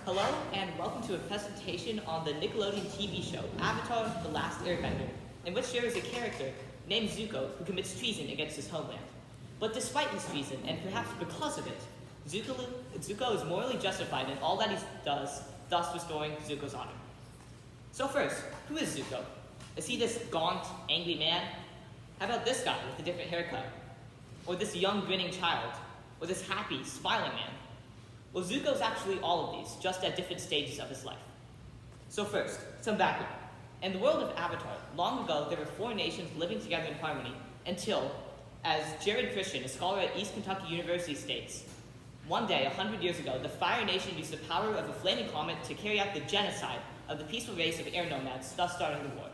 Hello and welcome to a presentation on the Nickelodeon TV show Avatar: The Last Airbender, in which there is a character named Zuko who commits treason against his homeland. But despite his treason, and perhaps because of it, Zuko is morally justified in all that he does, thus restoring Zuko's honor. So first, who is Zuko? Is he this gaunt, angry man? How about this guy with a different haircut? Or this young, grinning child? Or this happy, smiling man? Well, Zuko's actually all of these, just at different stages of his life. So first, some background. In the world of Avatar, long ago there were four nations living together in harmony until, as Jared Christian, a scholar at East Kentucky University, states, one day, 100 years ago, the Fire Nation used the power of a flaming comet to carry out the genocide of the peaceful race of air nomads, thus starting the war.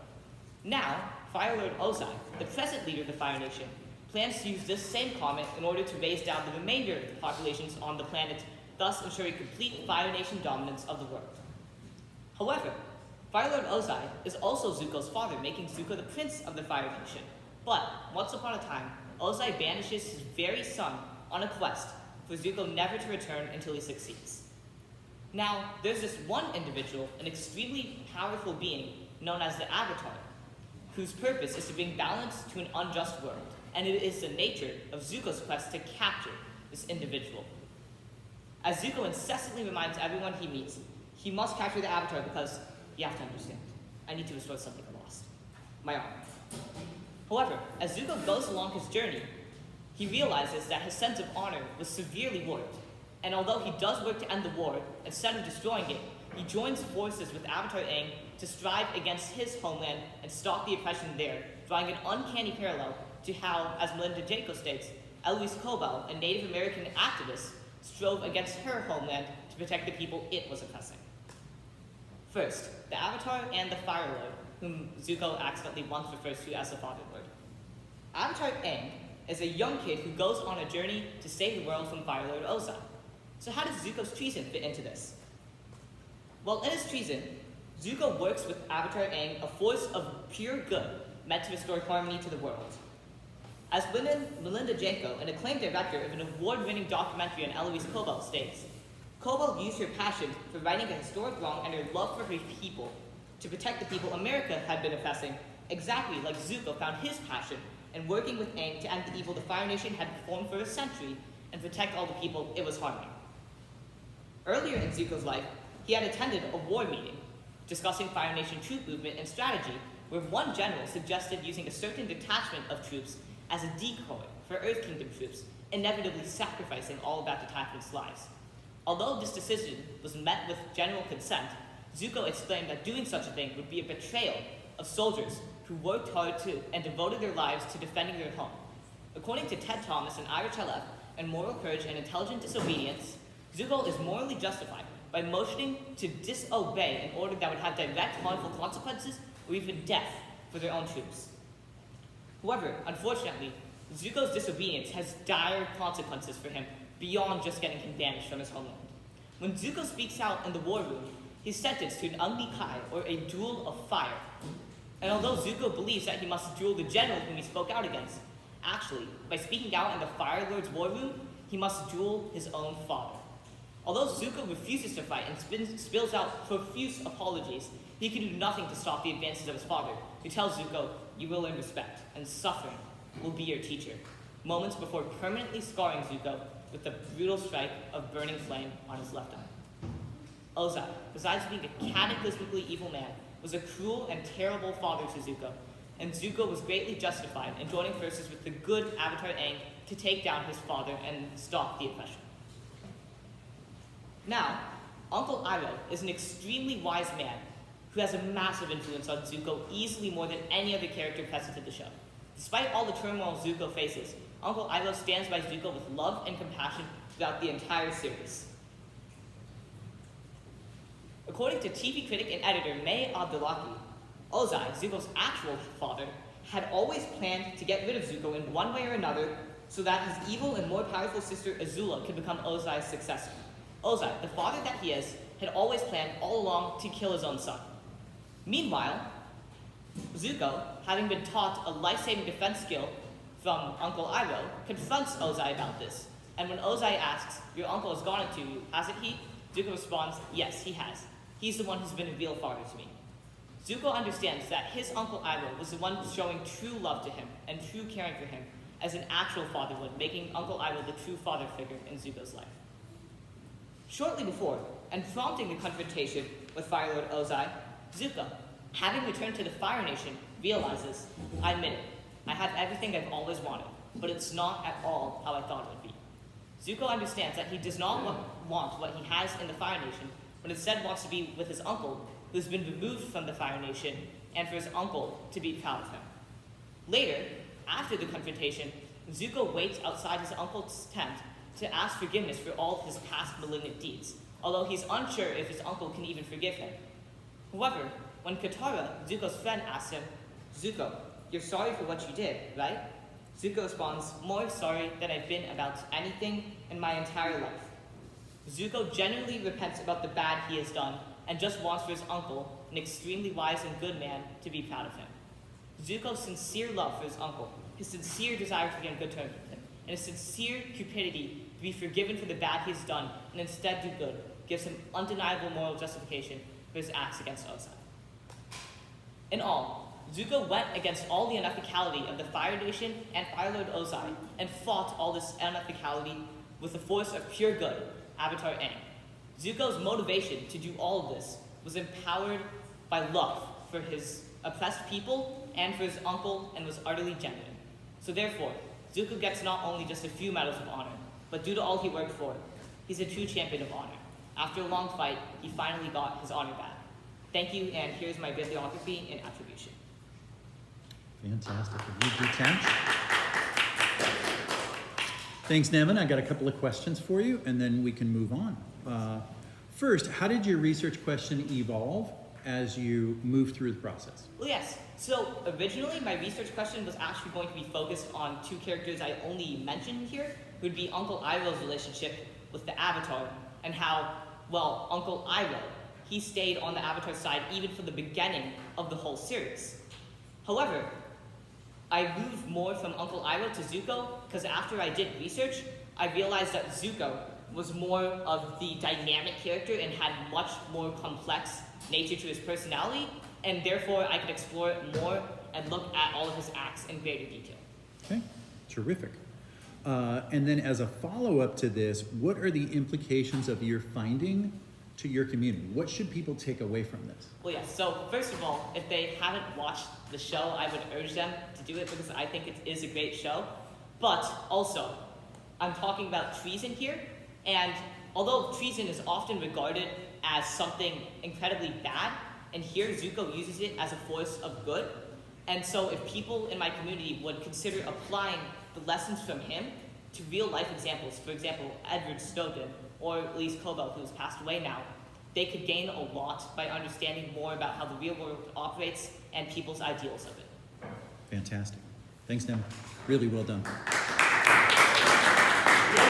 Now, Fire Lord Ozai, the present leader of the Fire Nation, plans to use this same comet in order to raise down the remainder of the populations on the planet, thus ensuring complete Fire Nation dominance of the world. However, Fire Lord Ozai is also Zuko's father, making Zuko the prince of the Fire Nation. But, once upon a time, Ozai banishes his very son on a quest for Zuko never to return until he succeeds. Now, there's this one individual, an extremely powerful being known as the Avatar, whose purpose is to bring balance to an unjust world, and it is the nature of Zuko's quest to capture this individual. As Zuko incessantly reminds everyone he meets, he must capture the Avatar because, you have to understand, I need to restore something I lost. My arm. However, as Zuko goes along his journey, he realizes that his sense of honor was severely warped, and although he does work to end the war, instead of destroying it, he joins forces with Avatar Aang to strive against his homeland and stop the oppression there, drawing an uncanny parallel to how, as Melinda Jaco states, Eloise Cobell, a Native American activist, strove against her homeland to protect the people it was oppressing. First, the Avatar and the Fire Lord, whom Zuko accidentally once refers to as the Father Lord. Avatar Aang is a young kid who goes on a journey to save the world from Fire Lord Ozai. So how does Zuko's treason fit into this? Well, in his treason, Zuko works with Avatar Aang, a force of pure good meant to restore harmony to the world. As Melinda Jaco, an acclaimed director of an award-winning documentary on Eloise Cobell, states, Cobell used her passion for righting a historic wrong and her love for her people to protect the people America had been oppressing, exactly like Zuko found his passion in working with Aang to end the evil the Fire Nation had performed for a century and protect all the people it was harming. Earlier in Zuko's life, he had attended a war meeting discussing Fire Nation troop movement and strategy, where one general suggested using a certain detachment of troops as a decoy for Earth Kingdom troops, inevitably sacrificing all of that detachment's lives. Although this decision was met with general consent, Zuko explained that doing such a thing would be a betrayal of soldiers who worked hard and devoted their lives to defending their home. According to Ted Thomas and Ira Chalef in Moral Courage and Intelligent Disobedience, Zuko is morally justified by motioning to disobey in order that would have direct harmful consequences or even death for their own troops. However, unfortunately, Zuko's disobedience has dire consequences for him beyond just getting him banished from his homeland. When Zuko speaks out in the war room, he's sentenced to an Ugly Kai, or a duel of fire. And although Zuko believes that he must duel the general whom he spoke out against, actually, by speaking out in the Fire Lord's war room, he must duel his own father. Although Zuko refuses to fight and spills out profuse apologies, he can do nothing to stop the advances of his father, who tells Zuko, you will earn respect, and suffering will be your teacher, moments before permanently scarring Zuko with the brutal strike of burning flame on his left eye. Ozai, besides being a cataclysmically evil man, was a cruel and terrible father to Zuko, and Zuko was greatly justified in joining forces with the good Avatar Aang to take down his father and stop the oppression. Now, Uncle Iroh is an extremely wise man who has a massive influence on Zuko, easily more than any other character present in the show. Despite all the turmoil Zuko faces, Uncle Iroh stands by Zuko with love and compassion throughout the entire series. According to TV critic and editor May Abdullahi, Ozai, Zuko's actual father, had always planned to get rid of Zuko in one way or another so that his evil and more powerful sister Azula could become Ozai's successor. Ozai, the father that he is, had always planned all along to kill his own son. Meanwhile, Zuko, having been taught a life-saving defense skill from Uncle Iroh, confronts Ozai about this. And when Ozai asks, your uncle has gone into you, hasn't he? Zuko responds, yes, he has. He's the one who's been a real father to me. Zuko understands that his Uncle Iroh was the one showing true love to him and true caring for him, as an actual father would, making Uncle Iroh the true father figure in Zuko's life. Shortly before, and prompting the confrontation with Fire Lord Ozai, Zuko, having returned to the Fire Nation, realizes, I admit it, I have everything I've always wanted, but it's not at all how I thought it would be. Zuko understands that he does not want what he has in the Fire Nation, but instead wants to be with his uncle, who's been removed from the Fire Nation, and for his uncle to be proud of him. Later, after the confrontation, Zuko waits outside his uncle's tent to ask forgiveness for all of his past malignant deeds, although he's unsure if his uncle can even forgive him. However, when Katara, Zuko's friend, asks him, Zuko, you're sorry for what you did, right? Zuko responds, more sorry than I've been about anything in my entire life. Zuko genuinely repents about the bad he has done and just wants for his uncle, an extremely wise and good man, to be proud of him. Zuko's sincere love for his uncle, his sincere desire to be on good terms with him, and his sincere cupidity to be forgiven for the bad he has done and instead do good, gives him undeniable moral justification for his acts against Ozai. In all, Zuko went against all the unethicality of the Fire Nation and Fire Lord Ozai and fought all this unethicality with the force of pure good, Avatar Aang. Zuko's motivation to do all of this was empowered by love for his oppressed people and for his uncle and was utterly genuine. So therefore, Zuko gets not only just a few medals of honor, but due to all he worked for, he's a true champion of honor. After a long fight, he finally got his honor back. Thank you, and here's my bibliography and attribution. Fantastic. Have you do 10? Thanks, Nevin. I got a couple of questions for you, and then we can move on. First, how did your research question evolve as you moved through the process? Well, yes. So originally, my research question was actually going to be focused on two characters I only mentioned here, who would be Uncle Iroh's relationship with the Avatar, and how, well, Uncle Iroh, he stayed on the Avatar side even from the beginning of the whole series. However, I moved more from Uncle Iroh to Zuko because after I did research, I realized that Zuko was more of the dynamic character and had much more complex nature to his personality, and therefore I could explore it more and look at all of his acts in greater detail. Okay, terrific. And then as a follow-up to this, what are the implications of your finding to your community? What should people take away from this? Well, yes. So first of all, if they haven't watched the show, I would urge them to do it because I think it is a great show. But also, I'm talking about treason here, and although treason is often regarded as something incredibly bad, and here Zuko uses it as a force of good, and so if people in my community would consider applying the lessons from him to real life examples, for example, Edward Snowden, or at least Kobo, who has passed away now, they could gain a lot by understanding more about how the real world operates and people's ideals of it. Fantastic. Thanks, Nevin. Really well done.